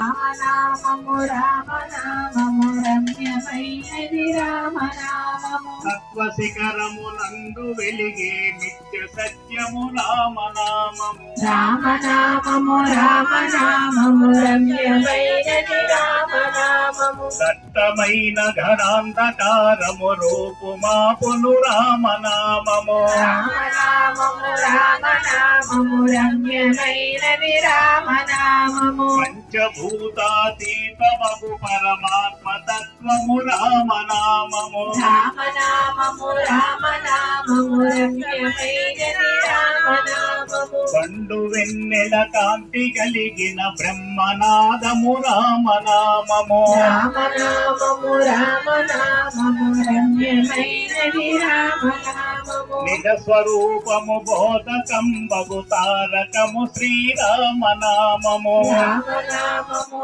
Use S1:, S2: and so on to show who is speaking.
S1: రామనామము రామనామము రమ్యమైనది రామనామము
S2: తత్వశిఖరమునందు వెలిగే నిత్య సత్యము రామనామము
S1: రామనామము రామనామము రమ్యమైనది రామనామము
S2: దట్టమైన ఘనాంధకారము రూపుమాపును రామనామము
S1: రామనామము రామనామము రమ్యమైనది రామనామము
S2: పంచభూతాతీతమగు పరమాత్మ తత్వము రామనామము
S1: రామనామము రామనామము రమ్యమైనది రామనామము
S2: పండు వెన్నెల కాంతి కలిగిన బ్రహ్మనాదము రామనామము
S1: రామనామము రామనామము రమ్యమైనది రామనామము
S2: నిజ స్వరూపము బోధకంబగు తారకము శ్రీరామనామము
S1: రామనామము